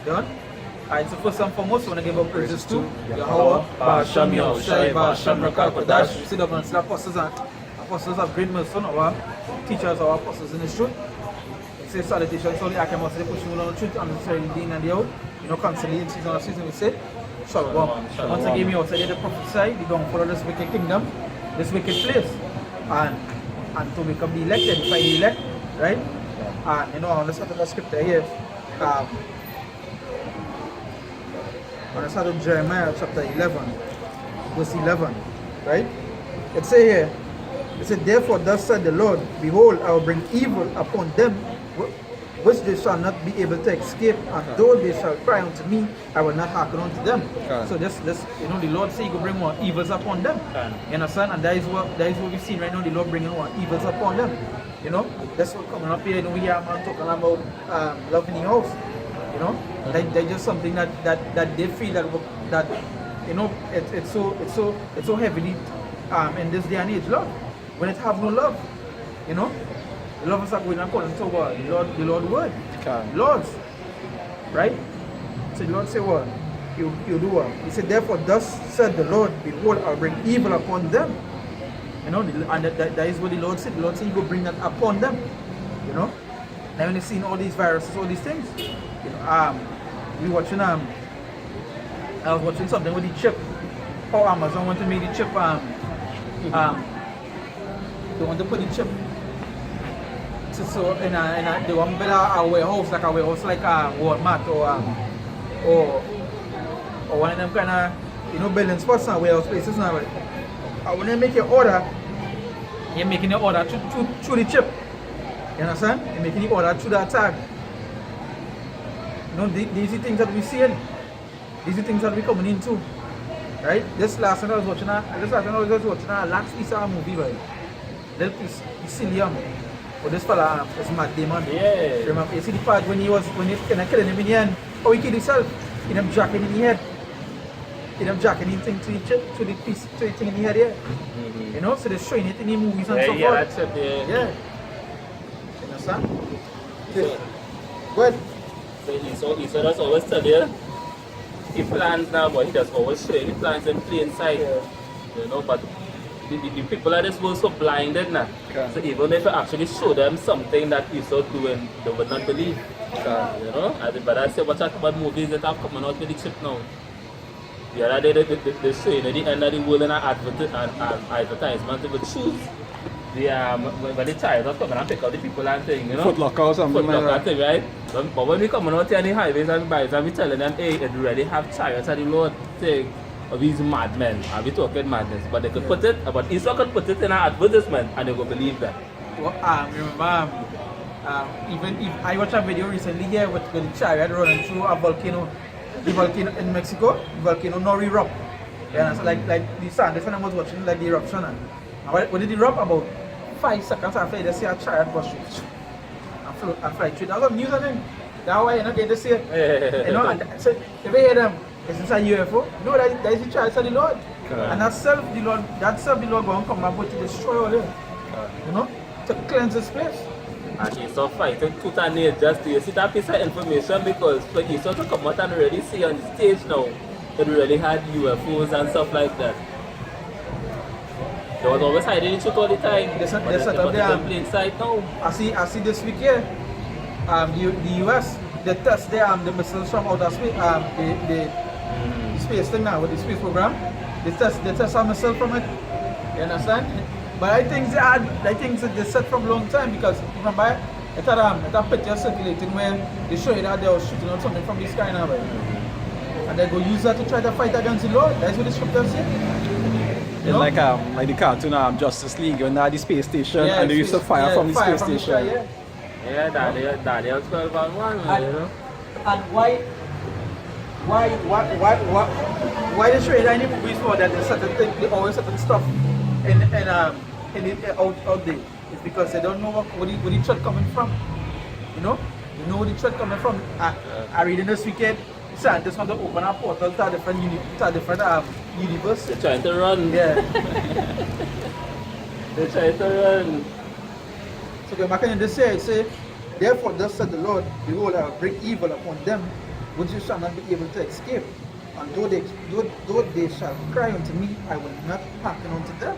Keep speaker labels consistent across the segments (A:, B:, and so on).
A: Done? Alright, so first and foremost, I want to give up praises to Yahweh, Ba'asham Yahushai, Ba'asham Rakakadash. We sit up and apostles of great mercy, our teachers, our apostles in the truth. It says salutations only, I can also push you on the truth, unnecessarily in and the out. Constantly in season of season, we say, Shalom. Once again, we also did the prophesy, we don't follow this wicked kingdom, this wicked place. And to become the elected, by the elect, right? And on the side of the scripture here, on the side of Jeremiah chapter 11, verse 11, right? It says here, it said, therefore thus said the Lord, behold, I will bring evil upon them, which they shall not be able to escape, and though they shall cry unto me, I will not hearken unto them. So this, the Lord say He will bring more evils upon them. You understand? And that is what we've seen right now. The Lord bringing more evils upon them. That's what coming up here. We hear a man talking about loving the house. That's just something that they feel that it's so heavily in this day and age, love. When it have no love, the lovers are going according to what? The Lord word. Lords. Right? So the Lord say what? He'll do what? He said, therefore thus said the Lord, behold, I'll bring evil upon them. And that is what the Lord said. The Lord said He will bring that upon them. Now when you've seen all these viruses, all these things, we watching I was watching something with the chip. How Amazon want to make the chip they want to put the chip so they want to build a warehouse like a Walmart or one of them kind of building spots and warehouse places now. When you make your order, you're making your order through the chip. You understand? You're making the order through that tag. These are things that we're seeing. These are things that we're coming into. Right? This last night I was watching a last piece of a movie, right? Little piece, silly but this fella was Matt Damon.
B: Yeah.
A: Remember, you see the part when he kind of killing him in the end, how he killed himself? He them jacking in the head. He them jacking in thing to the piece, to the thing in the head, yeah. So they're showing it in the movies and so forth.
B: Yeah, that's it, yeah.
A: Yeah. You understand? Good.
B: So Esau does always tell you, he plans now, but he does always show you the plans in plain sight.
A: Yeah.
B: But the people are just so blinded now. So even if you actually show them something that Esau doing, they would not believe. But I say, watch out about movies that have coming out with the chip now. The other day they show you the end of the world in an advertisement with shoes. When the child was coming and pick up the people and thing,
C: Foot Locker or something like that.
B: Right? But when we coming out here on the highways and bikes and we telling them, hey, it really have chariots of the Lord thing. Of these madmen, are we talking madness? But they could put it, but Esau could put it in an advertisement and they will believe that.
A: Well, remember, even if I watched a video recently here with the chariot running through a volcano, the volcano in Mexico, the volcano now erupt. Yeah, so like the sun was watching like the eruption. And when did it erupt? About 5 seconds after they see a chariot was and fly through. That was news, I think. That's why you're not getting to see it. And so if you hear them, is this a UFO? No, that is the chariot of the Lord. And that self the Lord going to come up to destroy all of it. To cleanse this place.
B: And Esau fighting tooth and nail just to see that piece of information, because for Esau to come out and already see on the stage now, it really had UFOs and stuff like that. They was always hiding the truth all the time. They set up there in plain sight now.
A: I see this week here, the US, they test the missiles from outer space, the space thing now with the space program. They test a missile from it. You understand? But I think they set from a long time, because remember it had a picture circulating where they show you that they were shooting out something from the sky now, right? And they go use that to try to fight against the Lord. That's what the scripture says.
C: It's like the cartoon Justice League when they had the space station and they used to fire from the space station.
B: Daniel 12 and 1,
A: And why they show you that in the movies for that they always certain stuff in the out there? It's because they don't know where the threat coming from. You know where the threat coming from. I read in this weekend, scientists want to open a portal to a different universe.
B: They're trying to run.
A: Yeah.
B: They're trying to run.
A: So back in this say, therefore thus said the Lord, behold, I will bring evil upon them, which you shall not be able to escape. And though they shall cry unto me, I will not hearken unto them.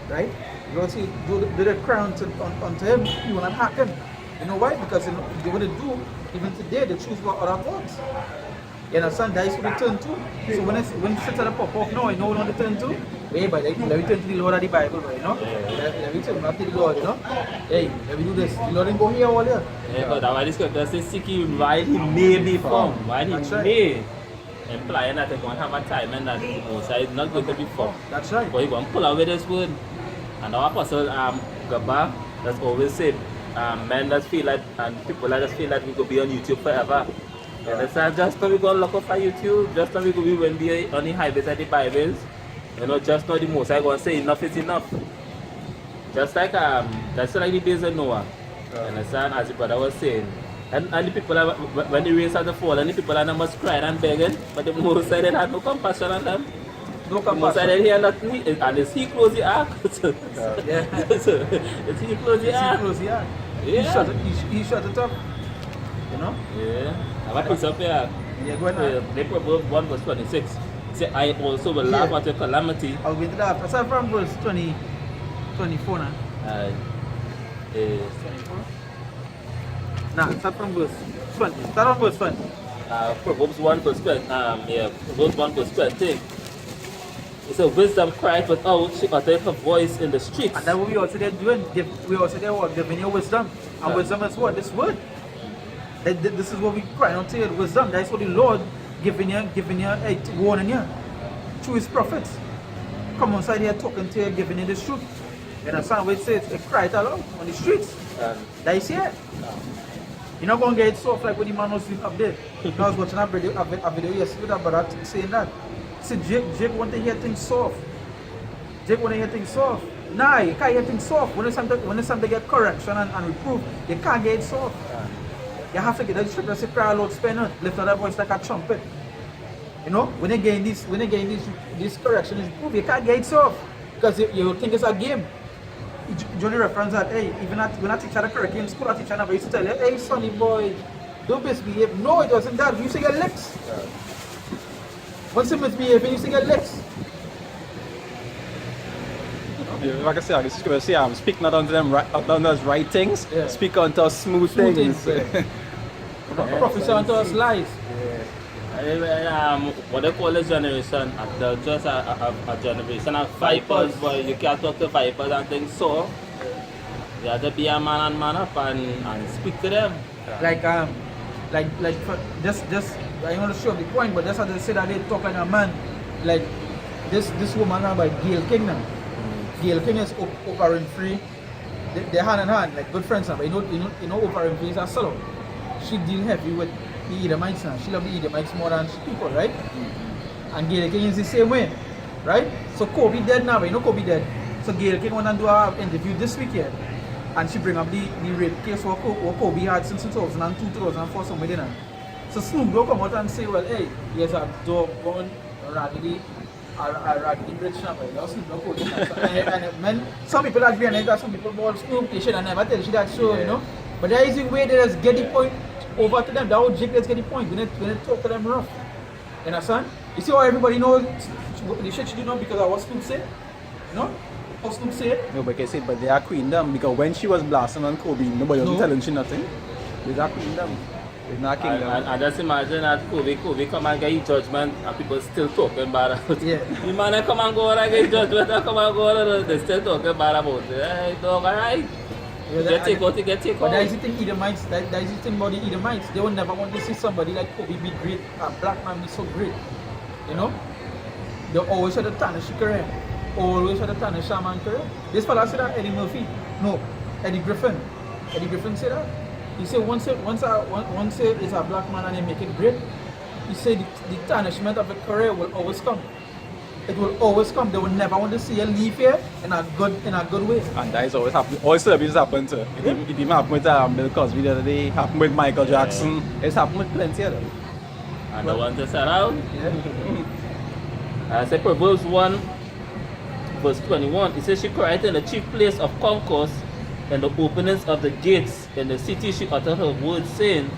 A: Right? You know, see, though they cry unto him, he will not hearken. You know why? Because you know, they wouldn't do, even today, they choose what other gods. You understand? That is what they turn to. So when Satan pop up now, you know what they turn to? Hey, but let me turn to the Lord of the Bible, you know? Let me turn not to the Lord, you know? Hey, let me do this. The Lord didn't go here all here.
B: Yeah, but that's why the scripture says, seek him while he may be found. While he may. Implying that they're going to have a time and that the Most High is not going to be found.
A: That's right.
B: But he's going to pull away this word. And our apostle Gaba that's always said, men that feel like, and people that just feel like we could be on YouTube forever. You understand? Just now we go look up for YouTube, just now we go be when we on the highways and the Bibles. You know, just now the Most High going to say enough is enough. Just like that's like the days of Noah. You understand? As the brother was saying. And the people, when the rain started to fall, and the people are almost crying and begging, but the Most High had no compassion on them.
A: No
B: compassion. The Most High here nothing, and it's he close the ark. It's he close the ark.
A: Yeah. He shut it up. You know?
B: Yeah. I have a piece up here.
A: Yeah, go ahead.
B: They Proverbs 1 verse 26. Say, I also will laugh at your calamity.
A: I'll get to that. Aside from verse 24 now. 24? Nah, start from verse 20. Start on verse 20.
B: Proverbs 1 verse 20. Proverbs 1 verse 20. It says, wisdom cried without, she uttered her voice in the streets.
A: And that's what we also there doing. We also there what? Giving you wisdom. And wisdom is what? This word. This is what we cry out to you, wisdom. That's what the Lord giving you, warning you. Through his prophets. Come outside here talking to you, giving you this truth. You understand what it says? It cried aloud on the streets. That is here. You're not going to get it soft like when the man was up there. I was watching a video yesterday with a brother saying that. See, Jake want to hear things soft. Jake want to hear things soft. Nah, you can't hear things soft. When it's time to get correction and reproof, you can't get it soft. You have to get the scripture say cry aloud, spare not, lift up that voice like a trumpet. You know, when they gain this correction is reproof, you can't get it soft. Because you think it's a game. Johnny reference that, hey, even when I teach at the curriculum in school, I teach never used to tell you, hey, sonny boy, don't misbehave. No, it wasn't that. You used to get licks. Once you misbehave, you used to get licks.
C: Like I said, this is going to say, speak not unto them unto us right things, speak unto us smooth things.
A: Prophesy unto us lies.
B: What they call this generation, they're just a generation of vipers, but you can't talk to vipers and things so. You have to be a man and man up and speak to them.
A: Like just I want to show the point, but that's how they say that they talk like a man. Like this woman now by Gail King now. Gail King is Oprah Winfrey. They're hand in hand, like good friends now. But you know Oprah Winfrey is a solo. She deal heavy with the Edomites now. She love the Edomites more than people, right? And Gail King is the same way, right? So Kobe dead now, but you know Kobe dead. So Gail King want to do an interview this weekend. And she bring up the rape case what Kobe had since 2002, 2004, somewhere there. So Snoop Dogg come out and say, well, hey, here's a doggone raggedy rich number. Snoop Dogg and some people agree on it, some people call Snoop, they should have never tell you that show, you know. But there is a way they just get the point over to them. That would Jake, let's get the point. When they talk to them rough. You understand? You see how everybody knows the shit she did know because of what Snoop said? You know? How Snoop said?
C: No, but I say, but they are queen them because when she was blasting on Kobe, nobody was telling she nothing. They are queen them. They're not king them.
B: And just imagine that Kobe come and get judgment and people still talking bad about it.
A: Yeah.
B: The man come and go and get judgment and come and go and they still talking bad about it. Hey, dog, alright. Get take out.
A: But that is the thing Edomites, that is the thing about the Edomites. They will never want to see somebody like Kobe be great, a black man be so great. You know? They always try to tarnish your career. Always try to tarnish a man's career. This fella said that, Eddie Murphy. No, Eddie Griffin. Eddie Griffin said that. He said once it's a black man and they make it great, he said the tarnishment of a career will always come. It will always come. They will never want to see you leave here in a good way.
C: And that is always happening. All celebrities happen to. It even happened with Bill Cosby the other day. Happened with Michael Jackson. It's happened with plenty of them.
B: And the one to surround.
A: Yeah.
B: I say Proverbs 1 verse 21. It says she cried in the chief place of concourse, in the openings of the gates in the city she uttered her words, saying,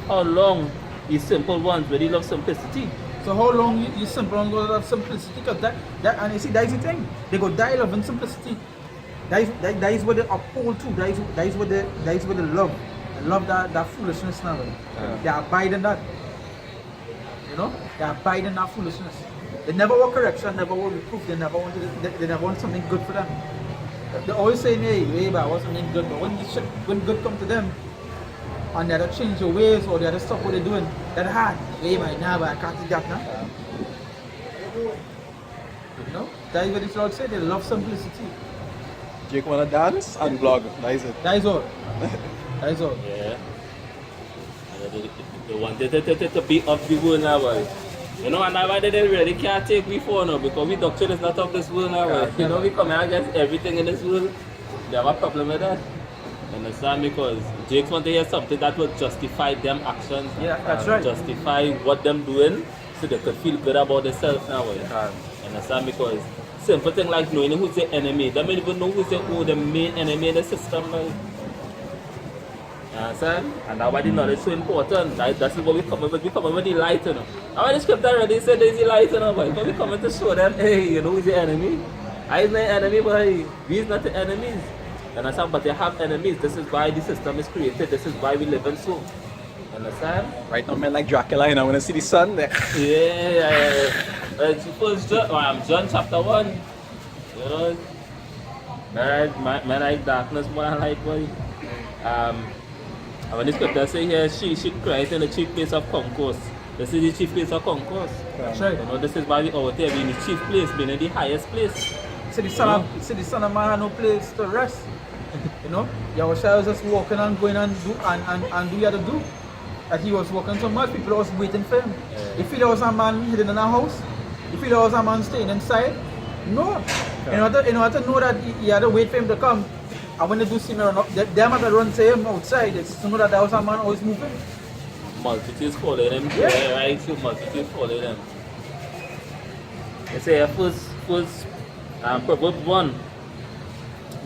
B: how long These simple ones where they love simplicity.
A: So how long you simple and go love simplicity? Because that and you see that is the thing. They go die loving simplicity. That is what they uphold to. That is what they love. They love that foolishness now. They abide in that. You know, they abide in that foolishness. They never want correction, never want reproof. They never want something good for them. They always say, hey, but I want something good. But when good come to them, and they don't change your ways or they don't stop what they're doing, that's hard. Hey, but I can't do that now. You know, that is what the Lord said. They love simplicity.
C: Jake wanna dance and vlog. That is it.
A: That is all. That is all.
B: Yeah. They wanted to be of the world now, boy. You know, and that's why they really can't take me for now, because we doctrine is not of this world now, boy. You know, we come here against everything in this world. They have a problem with that. Understand? Because Jakes want to hear something that will justify them actions.
A: Yeah, that's right.
B: Justify what them doing, so they could feel good about themselves now, boy. Understand? Because simple thing like knowing who's the enemy. They don't even know who's the main enemy in the system, like. You understand? And that's why the knowledge is so important. That's what we come with. We come with the light, you know. And when the scripture already said there's the light, you know, but we come to show them, hey, you know who's the enemy? I is not the enemy, but we is not the enemies. You understand? But they have enemies. This is why the system is created. This is why we live in so. You understand?
C: Right now, man, like Dracula, you know, when I see the sun there.
B: Yeah. First John chapter 1. You know, man like darkness more than light, boy. And when the scripture say here, she cries in the chief place of concourse. This is the chief place of concourse.
A: That's right.
B: You know, this is why we out there being the chief place, being in the highest place.
A: See the son of man had no place to rest. You know, Yahushua was just walking and going and do and do what he had to do. That he was walking so much, people was waiting for him.
B: Yeah.
A: You feel there was a man hidden in a house? You feel there was a man staying inside? No. In order to know that he had to wait for him to come. And when they do see me run up, they have to run to him outside. It's to know that there was a man always moving.
B: Multitudes following him. Yeah, right? So multitudes following him. They say first Proverbs 1,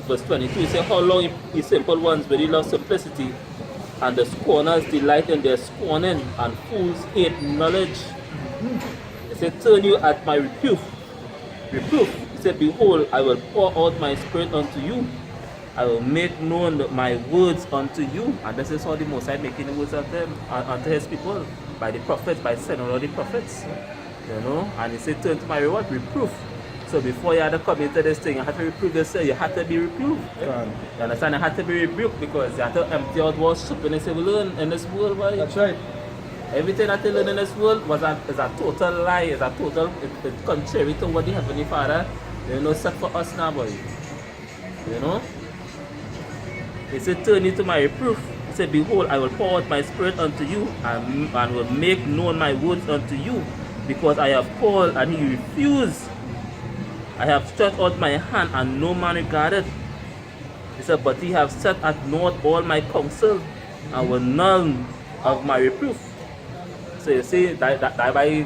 B: verse 22, it says, how long ye simple ones really love simplicity, and the scorners delight in their scorning, and fools hate knowledge. It said, turn you at my reproof. It said, behold, I will pour out my spirit unto you. I will make known my words unto you. And this is how the Most High making the words of them unto his people, by the prophets, by sending all the prophets. You know, and he said, turn to my reward, reproof. So before you had to come into this thing, you had to reprove yourself, you had to be reproved. You understand? You had to be rebuked because you had to empty out worship and they say, we learn in this world, boy.
A: That's right.
B: Everything that they learn in this world is a total lie, it's contrary to what the Heavenly Father, you know, set for us now, boy. You know? He said, turn you to my reproof. He said, behold, I will pour out my spirit unto you and will make known my words unto you, because I have called and he refused. I have stretched out my hand and no man regarded. He said, but he have set at naught all my counsel and will none of my reproof. So you see, that by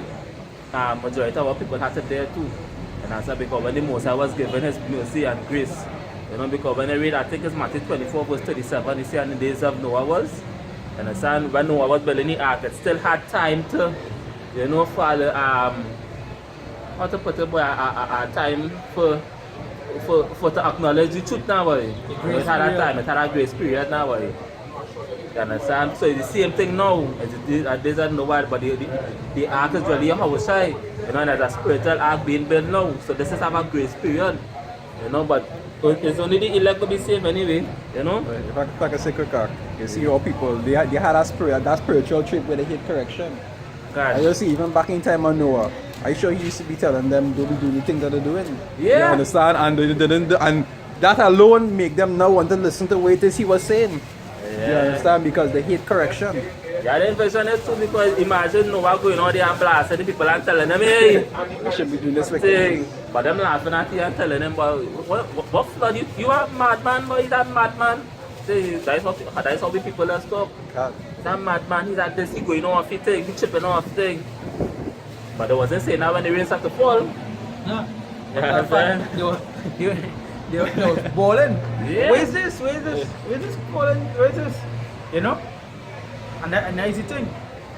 B: majority of our people had to there too. And I said, because when the Most High was given his mercy and grace, you know, because when I read, I think it's Matthew 24 verse 37, you see, in the days of Noah was, and understand, when Noah was building the ark, it still had time to, you know, follow, how to put it, boy, a time for to acknowledge the truth now, boy. It had a time, it had a grace period now, boy. You understand? So it's the same thing now. It doesn't know what, but the ark is really a house, you know, and there's a spiritual ark being built now. So this is have a grace period, you know, but it's only the elect will be saved anyway, you know.
C: If I can say quick, you see your people, they had that spiritual trait where they hate correction.
B: God.
C: And you see, even back in time on Noah, I'm sure he used to be telling them, don't be doing the things that they're doing.
B: Yeah.
C: You understand? And they didn't, and that alone make them now want to listen to what it is he was saying.
B: Yeah.
C: You understand? Because they hate correction.
B: Yeah, the invention is too, because imagine Noah going out there and blasting the people and telling them, hey,
C: They should be doing this
B: thing. But them laughing at you and telling them, but what flood you are a madman, boy, he's a madman. See, that's how the people are stop.
C: God.
B: He's a madman, he's at this, he going off his thing, he chipping off thing. But they wasn't saying that when the rain started to fall.
A: No.
B: Yeah,
A: They was balling.
B: Yeah.
A: Where's this? Where's this balling? Where's this? You know? And that is the thing.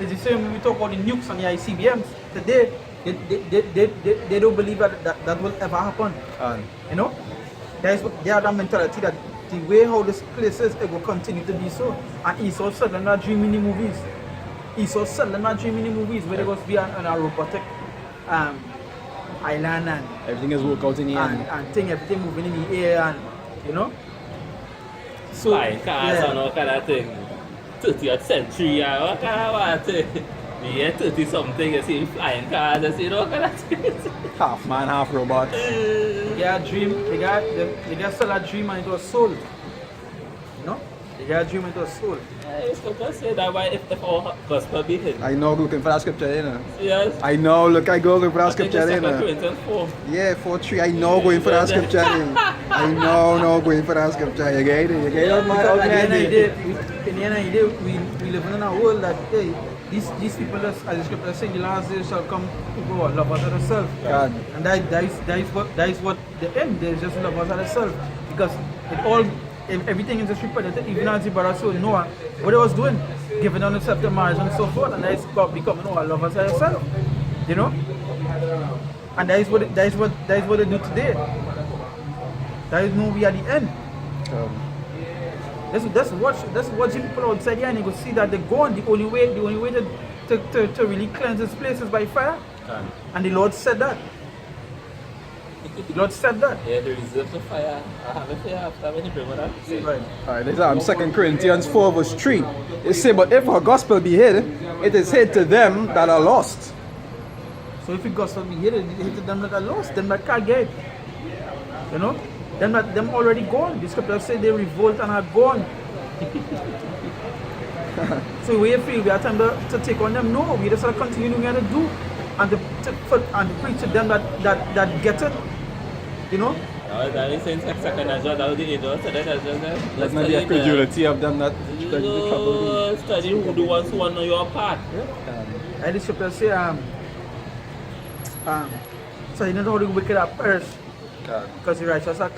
A: It's the same when we talk about the nukes and the ICBMs today. They don't believe that will ever happen. You know, they have that mentality that the way how this place is, it will continue to be so. And Esau suddenly not dreaming the movies. Esau suddenly not dreaming the movies where they go to be on a robotic island and
C: everything is work out in the end.
A: And everything moving in the air and you know. So
B: Flying cars and all kind of thing. 30th century, what kind of thing? The year 30 something, you see flying cars, you see all kind of things.
C: Half man, half robot.
A: They got a dream, they got still a dream and it was soul. You know? They got a dream and it was soul.
B: It's going to say that why if our gospel be hidden.
C: I know looking for that scripture, you know.
B: Yes.
C: I know, look, I go looking for that scripture, you know.
B: Corinthians 4.
C: Yeah, 4:3. I know going for that scripture. I know going for that scripture. You get it? You get it?
A: Because at the end of the day, we live in a world that hey, these people, as the scripture says, in the last days shall come people who are lovers of themselves.
C: God.
A: And that is what the end is, just lovers of themselves. Because everything is just repeated, even as the brother said, Noah, what he was doing, giving on himself to marriage and so forth, and that is becoming lovers of themselves. You know? And that is what they do today. That is no we at the end. That's watching people outside here and you go see that they're gone. The only way to really cleanse this place is by fire. And the Lord said that. The Lord said that.
B: Yeah, the reserve of fire. I have it here after when you bring that.
A: Right.
C: Alright, this is 2 Corinthians 4 verse 3. It says, but if our gospel be hid, it is hid to them that are lost.
A: So if the gospel be hid, it is to them that are lost, them that can't get it. You know? Them already gone. The scripture says they revolt and are gone. So we feel we have time to take on them? No, we just have to continue doing what we do and to preach to them that get it. You know?
B: That is in second as well. That was the angel. So
C: That's not the credulity of them that
B: study who the ones who want to know your part.
A: And the scripture say so you know how the wicked are perish. Because the righteous are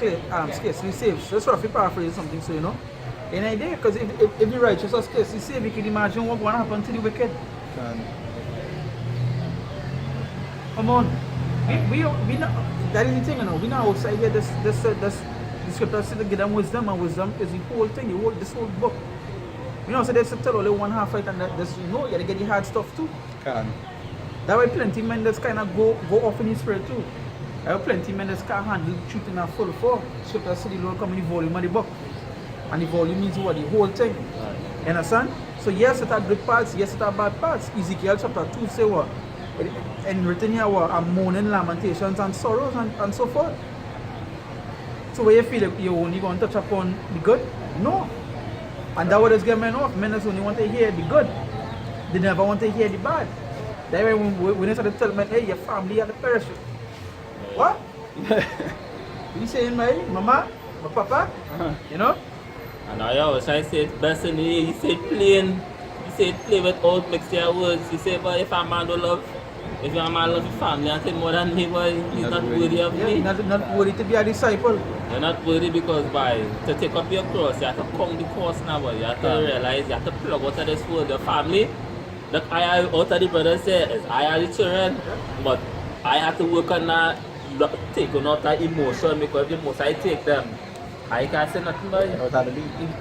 A: scarcely saved. So that's roughly paraphrasing something, so you know. Any idea? Because if the righteous are scarcely saved, you can imagine what going to happen to the wicked. Come on. We not, that is the thing, you know. We not outside here. The scripture says to give them wisdom, and wisdom is the whole thing, this whole book. You know, so they tell only one half right, and that's you know, you gotta get the hard stuff too. That way plenty men that's kind of go off in the spirit too. I have plenty men that can't handle the truth in a full form. Scripture says the Lord come in the volume of the book. And the volume means what? The whole thing. You understand? So yes, it have good parts, yes, it have bad parts. Ezekiel chapter 2 say what? And written here what? Mourning, lamentations and sorrows and so forth. So where you feel like you're only going to touch upon the good? No. And that what is getting men off. Men just only want to hear the good. They never want to hear the bad. That way when they start to tell men, hey, your family are the perishing. What? You saying my mama, my papa, you know?
B: And I always say it best in the you say plain, you say play without mixing your words. You say, but if a man don't love, if your man love his family and say more than me, boy, he's not worthy of me.
A: Not worthy to be a disciple.
B: You're not worthy because to take up your cross, you have to come the course now, boy. You have to realize, you have to plug out of this world, your family. Look, I out of the brothers say, I are the children, but I have to work on that. Take on that emotion because the most I take them, I can't say nothing about it.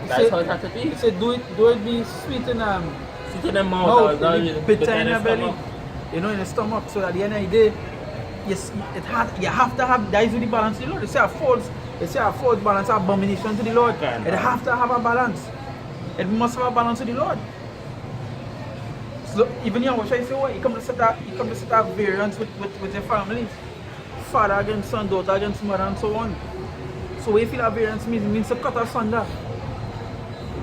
B: That's how it has to be.
A: He said, do it be sweet in
B: the mouth,
A: bitter in the belly, you know, in the stomach. So at the end of the day, yes, you have to have that is the balance to the Lord. They say a false balance, abomination to the Lord. It have to have a balance. It must have a balance to the Lord. So even here, what I say, what you come to set that variance with your family. Father against son, daughter against mother, and so on. So what you feel that variance means to cut asunder.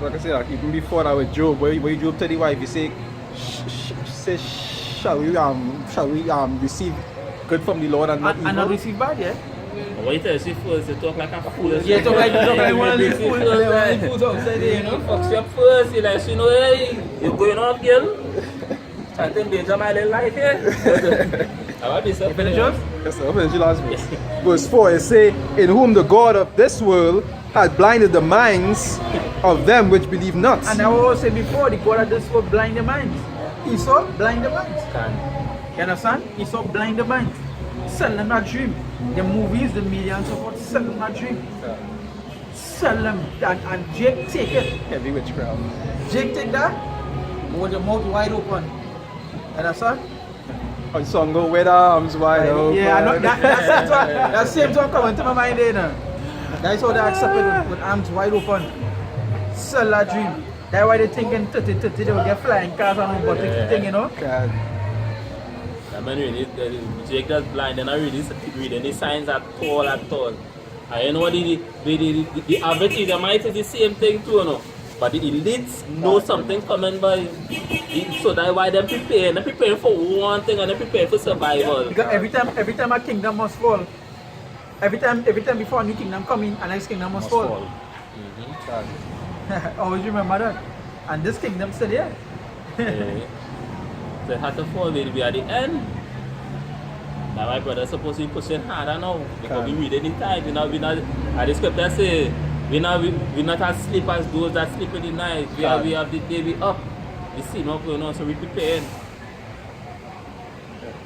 C: Like I say, like, even before that with Job, where Job tell the wife, you say, shall we receive good from the Lord and not evil?
A: And not receive bad, yeah?
B: What you tell she fools, you talk like a fool.
A: Yeah, talk like one of these fools outside there, you know?
B: Fuck you up first, you like, you know, hey, you going off, girl? I think there's my little life here.
A: You finish yours?
C: Yes, sir. I'll finish the last verse. Verse 4, it says, in whom the God of this world hath blinded the minds of them which believe not.
A: And I will say before, the God of this world blind the minds. Esau blind the minds.
B: Can.
A: You understand? Esau blind the minds. Sell them that dream. The movies, the media and so forth, sell them that dream. Sell them and Jake take it.
C: Heavy witchcraft.
A: Jake take that with the mouth wide open. You understand?
C: On song go with arms wide open.
A: Yeah, I know that same time coming to my mind there now. That's how they accept it with arms wide open. Sell that dream. That's why they thinking 30, they will get flying cars and robotic thing, you know?
C: God.
B: I mean, really, Jake does blind and I really read any signs at all. I you know the average Edomite is the same thing too, you know. But the elites know something coming by. So that's why they're preparing. They're preparing for one thing and they're preparing for survival.
A: Because every time a kingdom must fall, every time before a new kingdom come in, a next kingdom must fall. Always remember that. And this kingdom still there.
B: Yeah. So it had to fall, it'll be at the end. Now my brother's supposed to be pushing harder now. Because we read any time, we not as the scripture say, we not as sleep as those that sleep in the night. We have the day we up. We see no going on, so we preparing.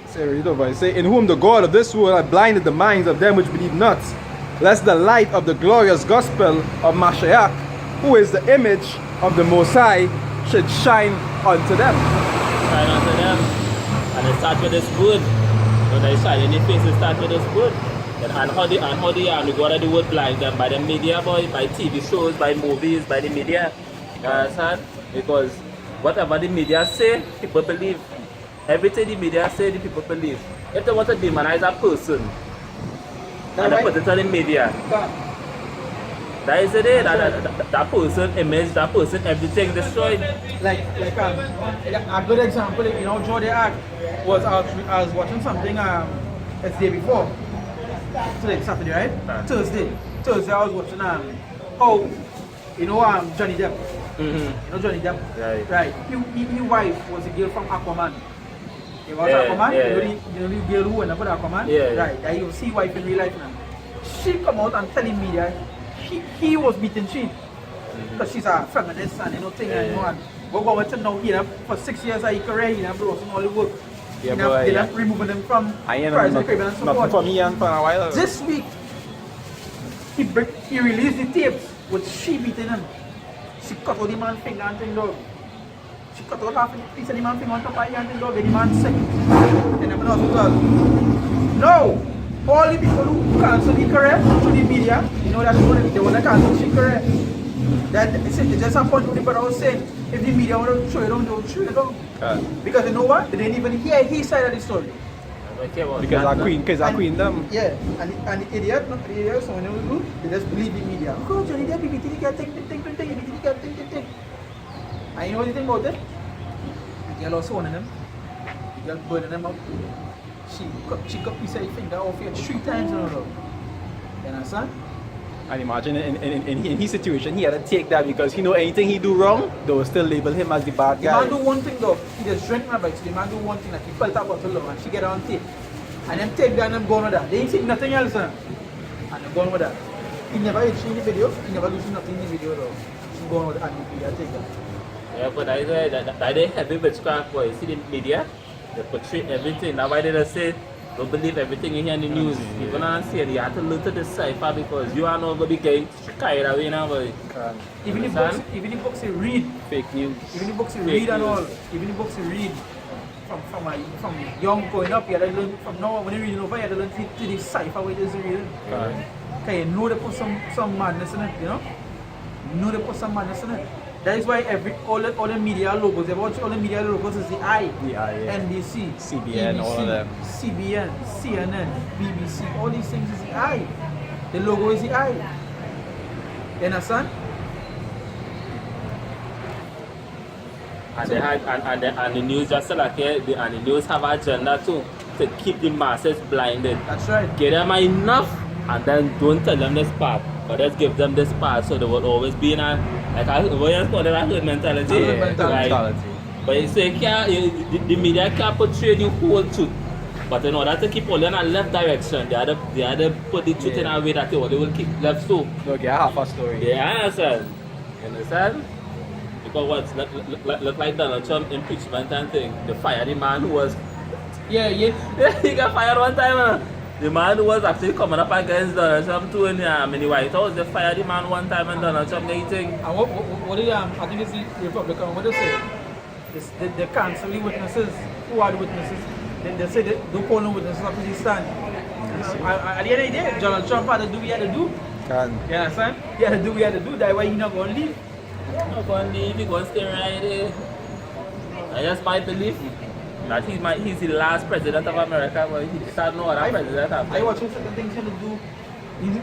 C: Say read over. It say, in whom the God of this world hath blinded the minds of them which believe not, lest the light of the glorious gospel of Mashiach, who is the image of the Most High, should shine unto them.
B: Shine unto them. And it starts with this word. When they shine in their face, it starts with this word. And how they are, we got the word blind them by the media, boy, by TV shows, by movies, by the media. You understand? Because whatever the media say, people believe. Everything the media say, the people believe. If they want to demonize a person, and they put it on the media, that is it. That person image, that person everything destroyed.
A: Like a good example, you know, Joe the Act was I was watching something the day before. Today, Saturday, right? Thursday I was watching how Johnny Depp.
B: Mm-hmm.
A: You know Johnny Depp?
B: Right.
A: His wife was a girl from Aquaman. It was
B: Yeah,
A: Aquaman.
B: yeah.
A: You know the girl who went up with Aquaman?
B: Yeah.
A: Right. That you see wife in real life now. She come out and telling me that he was beating she. Because she's a feminist and you know thing and you know and we're going to know here for 6 years of his career, he never brought all the work.
C: Yeah,
A: They're removing them from Pirates of the Caribbean and so
C: not for
A: forth.
C: me and for a while.
A: This week, he released the tapes with she beating him. She cut out the man's finger and thing dog. She cut out half a piece of the man's finger on top of the thing dog and the man's sick. And I'm in hospital. No! All the people who cancel the career through the media, you know that they want to cancel the career. That it's just a point what I was saying. If the media want to throw it on, don't throw it on. Because you know what? They didn't even hear his side of the story.
C: Because our queen them.
A: Yeah, and the idiot, so when they do, they just believe the media. Oh, Johnny Depp, he did get thing. And you know what you think about it? The girl also one of them. The girl burning them up. She cut piece of the finger off here 3 times in a row. You understand?
C: And imagine in his situation, he had to take that because he know anything he do wrong, they will still label him as the bad
A: The
C: guy.
A: man do one thing though, he just drink my bike, so the man do one thing, like he felt that bottle low and she get on tape. And then take that and them gone with that. They ain't seen nothing else, and they're gone with that. He never hit she in the video, he never do nothing in the video though. She gone with that and the media take that.
B: Yeah, but that is heavy witchcraft, boy. You see the media, they portray everything. That's why they just say, don't believe everything you hear in the news. You're gonna see it, you have to learn to decipher because you are not gonna be getting carried away now, boy.
A: Even the books you read,
C: Fake news.
A: even the books you
B: Fake
A: read and
B: news.
A: all, even the books you read from young growing up, you have to learn from now when you're reading over, you have to learn to decipher what it is you're reading. Okay, you know they put some madness in it, you know? You know they put some madness in it. That is why all the media logos, they watch all the media logos is the I.
C: The I, yeah.
A: NBC,
C: CBN,
A: BBC,
C: all of them.
A: CBN, CNN, BBC, all these things is the I. The logo is the I. You understand?
B: And they had and the news just like and the news have an agenda too to keep the masses blinded.
A: That's right.
B: Give them enough and then don't tell them this part. But just give them this part so they will always be in a like what you call it, a herd mentality.
A: Herd mentality.
B: Right? But you say the media can't portray the whole truth. But in order to keep all in a left direction, they had to put the truth in a way that they will keep left so.
C: Okay, half a story.
B: Yeah, I understand. You understand? But what's look like Donald Trump impeachment and thing. The fire the man who was
A: Yeah.
B: he got fired one time. The man who was actually coming up against Donald Trump too in the White House, they fired the man one time and Donald Trump getting.
A: And what do you, I think it's the Republican, what they say? They cancel the witnesses. Who are the witnesses? They say they don't call no witnesses up to the stand. At the end of the day, Donald Trump had to do what he had to do. You understand? He had to do what he had to do. That's why he's not going to leave.
B: Not going to leave, he's going to stay right there. I just might believe that he's the last president of America, but he's not no other president after.
A: I watch certain things he's going to do.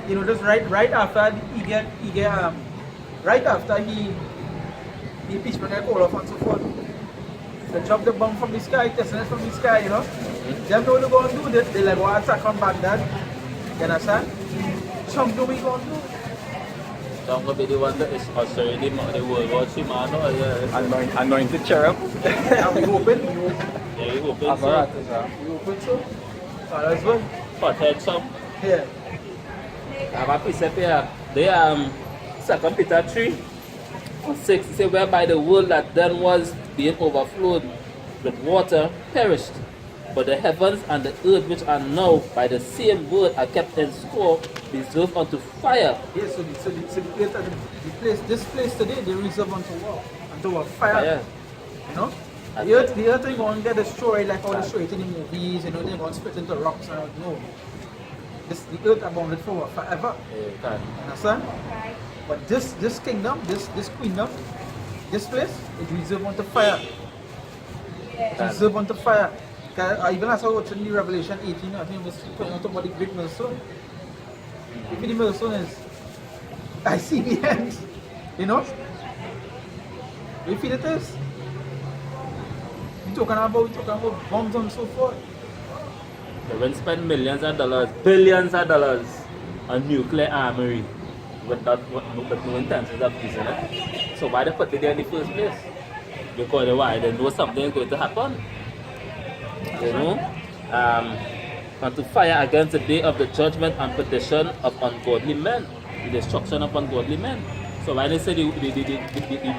A: You know, just right after he get right after he impeachment get called off and so forth. They drop the bomb from the sky, testing it from the sky, you know. Them know what they're going to do. They like go attack on Baghdad. You understand? Trump know what he's going to do.
B: Trump will be the one that is ushering the World War III man.
C: Anointed cherub.
A: And we open.
B: Yeah, he open
C: Apparatus,
A: We open so. As well.
B: Pothead Trump.
A: Yeah.
B: I have a precept here. They 2 Peter 3:6 say whereby the world that then was being overflowed with water perished, but the heavens and the earth which are now by the same word are kept in store, reserved unto fire.
A: Yes, so the place, this place today, they reserve unto war, unto a fire. You know? The earth ain't going to get destroyed like how they show it in the movies, you know, they're going to split into rocks and all. No. The earth abounded for forever.
B: Yeah,
A: you understand? But this kingdom, this queendom, this place is reserved unto fire. It's reserved unto fire. Even as I watched in the Revelation 18, I think it was pointing out about the great millstone. If the millstone is, I see the end. You know? You feel it is? We're talking about bombs and so forth.
B: They will spend millions of dollars, billions of dollars on nuclear armory with no intentions of using it. So why they put it there in the first place? Because they know something is going to happen. You know? And to fire against the day of the judgment and perdition of ungodly men, the destruction of ungodly men. So why they say they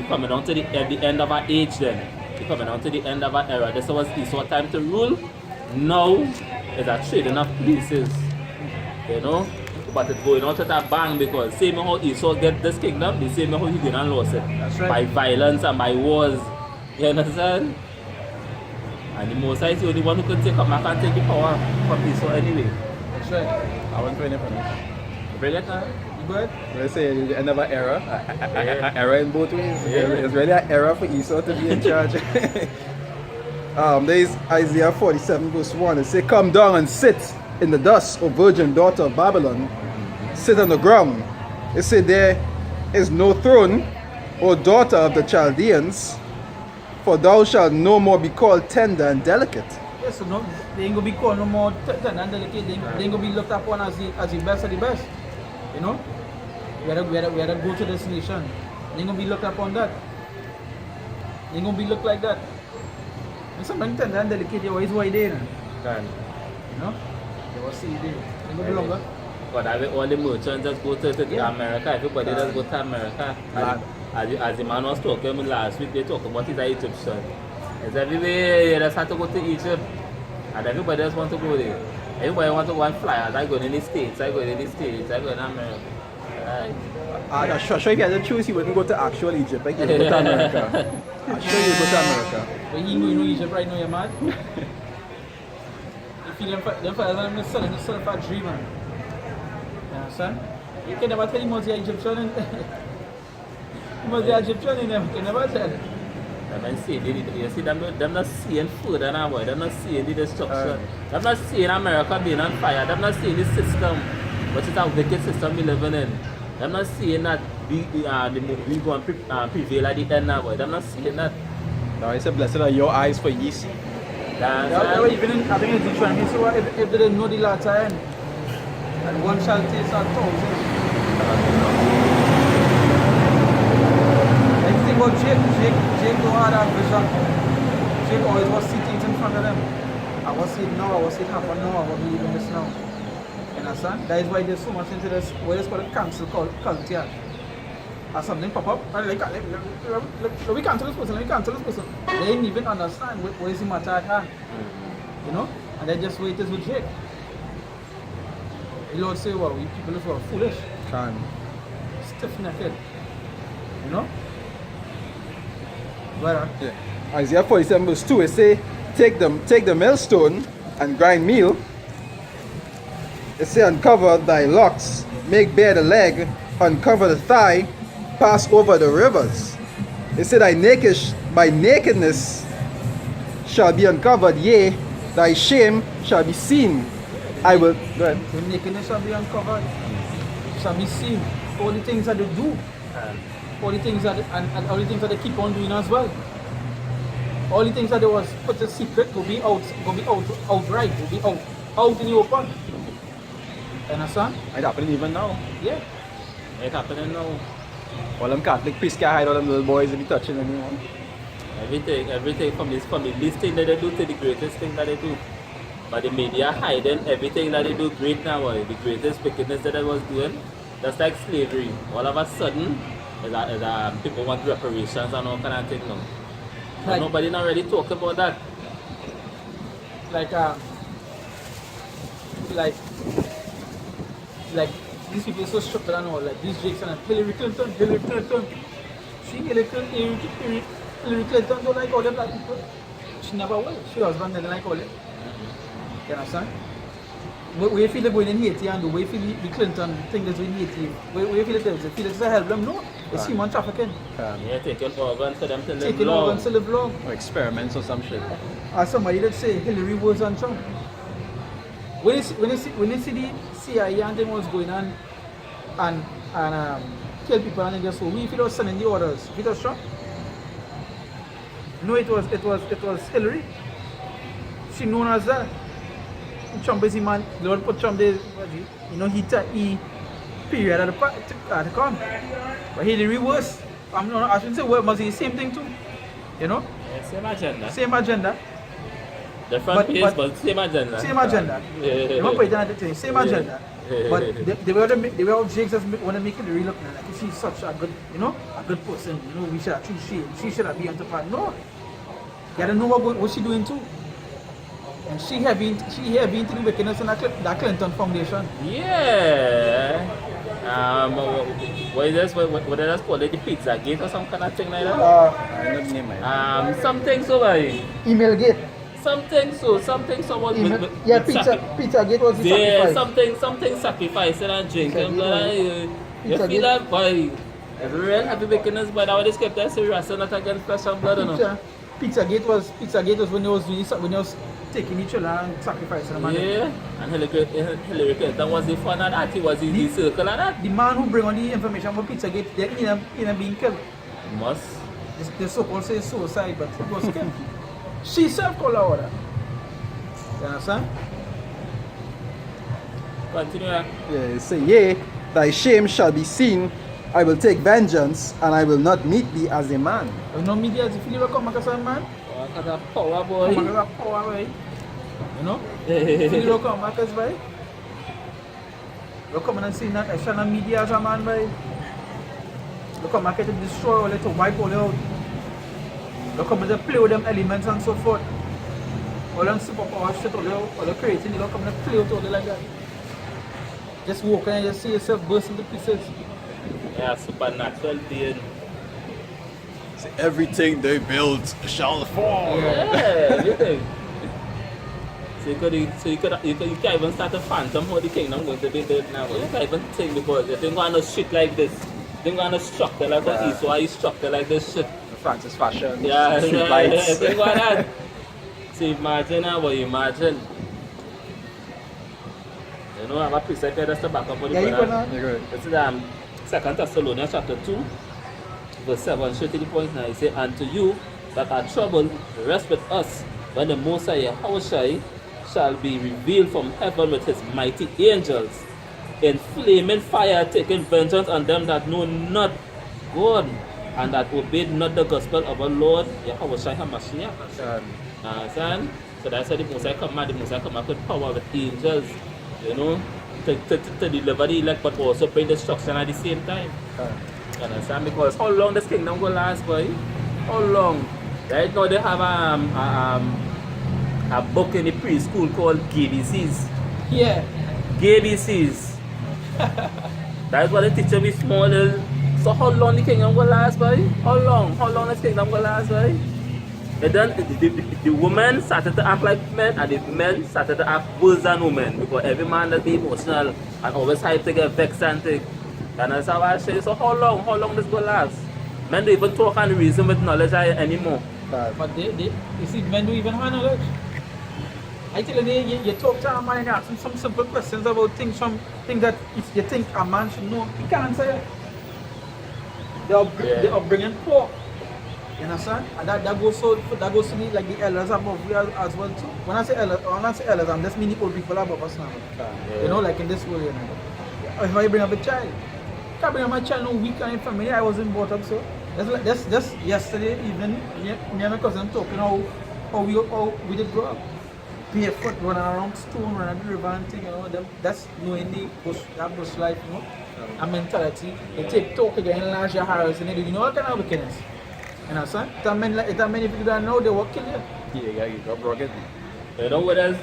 B: coming down to the end of our age then? They're coming down to the end of our era. This was Esau time to rule. Now it's a trading of places. You know? But it's going out to that bang because same how Esau get this kingdom, the same how he did and lost it.
A: That's right.
B: By violence and by wars. You understand? And the Most High is the only one who can take up back and take the power from Esau anyway.
A: That's right.
C: I want to finish.
B: Bring it now.
A: You good?
C: Let's say the end of an era. An era in both ways.
B: Yeah.
C: It's really an era for Esau to be in charge. There is Isaiah 47 verse 1. It says, "Come down and sit in the dust, O virgin daughter of Babylon. Sit on the ground." It said, "There is no throne, O daughter of the Chaldeans, for thou shalt no more be called tender and delicate."
A: Yes, so no, they ain't gonna be called no more tender and delicate. They ain't gonna be looked upon as the best of the best. You know? We had to go to this nation. They ain't gonna be looked upon that. They ain't gonna be looked like that. And sometimes tender and delicate, they always why they, you know? They will see they. They gonna be longer.
B: But I mean, all the merchants just go to
A: Yeah.
B: America. Everybody just go to America. As the man was talking last week, they talked about his Egyptian. It's everywhere you just have to go to Egypt. And everybody just want to go there. Everybody want to go and fly. I go in the States, I go in the States, I go in America.
C: I'm sure if you had to choose, you wouldn't go to actual Egypt. Like you would go to America. I'm sure you go to America.
A: But you know Egypt right now, you're mad. You feel them for them selling for a dream, man. You understand? You can never tell him what's the Egyptian and what's the Egyptian in them. You can never tell.
B: Them see, you see them not seeing food and boy. Them not seeing the destruction. Them not seeing America being on fire. Them not seeing the system, which is a wicked system we living in. Them not seeing that we going to prevail at the end now, boy. Them not seeing that.
C: No, it's a blessing of your eyes for ye see.
A: Even in, I think it's Deuteronomy, so if they didn't know the latter end, and one shall taste 1,000. But Jake don't have that vision. Jake always was sitting in front of them. I was saying no, I was saying happen now, I was doing this now. You understand? That is why there's so much into this, what is called a cancel culture. or something pop up, and like, let me cancel this person, let me cancel this person. They didn't even understand what is the matter at hand. You know? And then just wait as with Jake. The Lord say, well, we people are foolish.
C: Can.
A: Stiff-necked. You know? Well,
C: Yeah. Isaiah 47 verse 2, it say, take the millstone and grind meal. It say, uncover thy locks, make bare the leg, uncover the thigh, pass over the rivers. It said, by nakedness shall be uncovered, yea, thy shame shall be seen. I will, go ahead.
A: the nakedness shall be uncovered, shall be seen. All the things that they do, all the things that and all the things that they keep on doing as well. All the things that they was put a secret will be outright, will be out in the open. Understand?
C: It happening even now.
A: Yeah.
B: It's happening now.
C: All them Catholic priests can't hide all them little boys and be touching anyone.
B: Everything from the least thing that they do to the greatest thing that they do. But the media hiding everything that they do great now, boy. The greatest wickedness that they was doing. That's like slavery. All of a sudden, people want reparations and all kind of thing now. But
A: Like-
B: nobody not really talk about that.
A: Like these people so stupid and all, like these Jakes and Hillary Clinton. Hillary Clinton don't like all the black people. She never will. She husband didn't like all it. You understand? We feel they're going in Haiti and the way feel the Clinton thing is in Haiti. We feel it is. They feel it's to help them. No, it's human trafficking.
B: Yeah, taking organs for them to live
A: Taking
B: long.
A: organs to live long.
C: Or experiments or some shit.
A: As somebody that say Hillary was on Trump. When you see the CIA and them was going on and kill people and then just so we if it was sending the orders, if it was Trump. No, it was Hillary. She known as that. Trump is the man. Lord put Trump there. He period at the come. But Hillary was. I shouldn't say what, must be the same thing too. You know?
B: Yeah, same agenda.
A: Same agenda.
B: Different pace, but same agenda.
A: Same agenda. You want to put it down the thing. Same agenda. But they were all Jakes that want to make it real look like if she's such a good, a good person. We should have she should have been on top of. No. You gotta know what she doing too. And she have been to the wickedness in that Clinton Foundation.
B: Yeah. What is this? What did I call it? The Pizza Gate or some kind of thing like that?
C: I know the name.
B: Something so like.
A: Email gate.
B: Something so what
A: Pizza gate was the
B: yeah,
A: sacrifice.
B: something sacrificing and drinking blood. You
A: Pizza
B: feel
A: Gate.
B: that boy. Everyone happy wickedness, but now they kept that serious and not against flesh and blood, you know.
A: Pizza Gate was when they was taking each other and sacrificing them.
B: Yeah, and Hillary Clinton was the fun of that. He was in the circle of that.
A: The man who bring on the information about Pizza Gate, they in being killed.
B: Must.
A: The so-called say suicide, but it was killed. She self called her order. You understand?
B: Continue.
C: Yeah, say, yea, thy shame shall be seen. I will take vengeance, and I will not meet thee as a man.
A: You know media is if you come back as a man,
B: Because of power, boy.
A: come back as a power boy. You know? If you come back as boy. You come and see that national media as a man boy. You come back to destroy all it, to wipe all it out. You come to play with them elements and so forth. All them superpower shit all the creating, you come and play with all it like that. Just walk and just see yourself burst into pieces.
B: Yeah, supernatural being.
C: Everything they build shall fall.
B: Yeah, everything. So you can't even start a phantom how the kingdom going to be built now. You can't even think because they think going to shit like this. They going to structure like what is why is structure like this shit.
C: Francis fashion.
B: Yeah,
C: street
B: yeah,
C: lights.
B: think about that. So imagine how imagine. You know, I'm a precept here that's the back up for the
A: Yeah, you
B: brother.
A: gonna.
C: You're good.
B: This is 2 Thessalonians chapter 2, verse 7, straight to the point now. He said, and to you that are troubled, rest with us when the Messiah Yahushai shall be revealed from heaven with his mighty angels in flaming fire, taking vengeance on them that know not God and that obeyed not the gospel of our Lord Yahushai HaMashiach. Understand? So that's why the Messiah come out with power with angels, to deliver the elect but also bring destruction at the same time. You understand? Because how long this kingdom will last, boy? How long? Right now they have a book in the preschool called GBCs.
A: Yeah.
B: GBCs. That's what they teach me small little. So how long the kingdom will last, boy? How long? How long this kingdom will last, boy? And then the women started to act like men, and the men started to act worse than women, because every man that be emotional and always hype to get vexed and thing. And that's how I say, so how long this will last? Men don't even talk and reason with knowledge anymore.
A: But you see, men don't even have knowledge. I tell you, you talk to a man and ask him some simple questions about things that you think a man should know. He can't say it. The upbringing poor. You understand? And that goes to me like the elders above we as well too. When I say elders, I'm just meaning old people above us now. You know, like in this world, you know. If I bring up a child, I can't bring up my child no weak and family. I wasn't brought up so. Just yesterday evening, me and my cousin talking how we did grow up. Barefoot, running around stone, running the river and thing, you know. That's knowing the bush life, you know. A mentality. They take talk again, enlarge your house, and they do, you know, what kind of wickedness. You know, son? If many people don't know, they will kill you.
C: Yeah, you got broken.
B: You know what else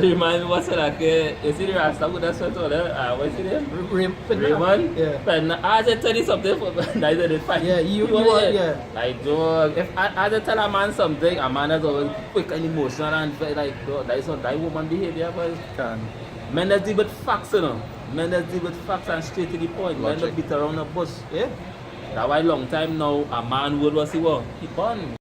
B: remind me what's like, you see the Rasta with that sweater there? What's his name? Raymond?
A: Yeah.
B: But I just tell you something for that is fine.
A: Yeah, you are, yeah.
B: Like, dog, if I just tell a man something, a man is always quick and emotional and like, dog, that is not that woman behavior, but men that deal with facts, you know. Men that deal with facts and straight to the point. Men that beat around the bush.
A: Yeah.
B: That's why long time now, a man would was he born.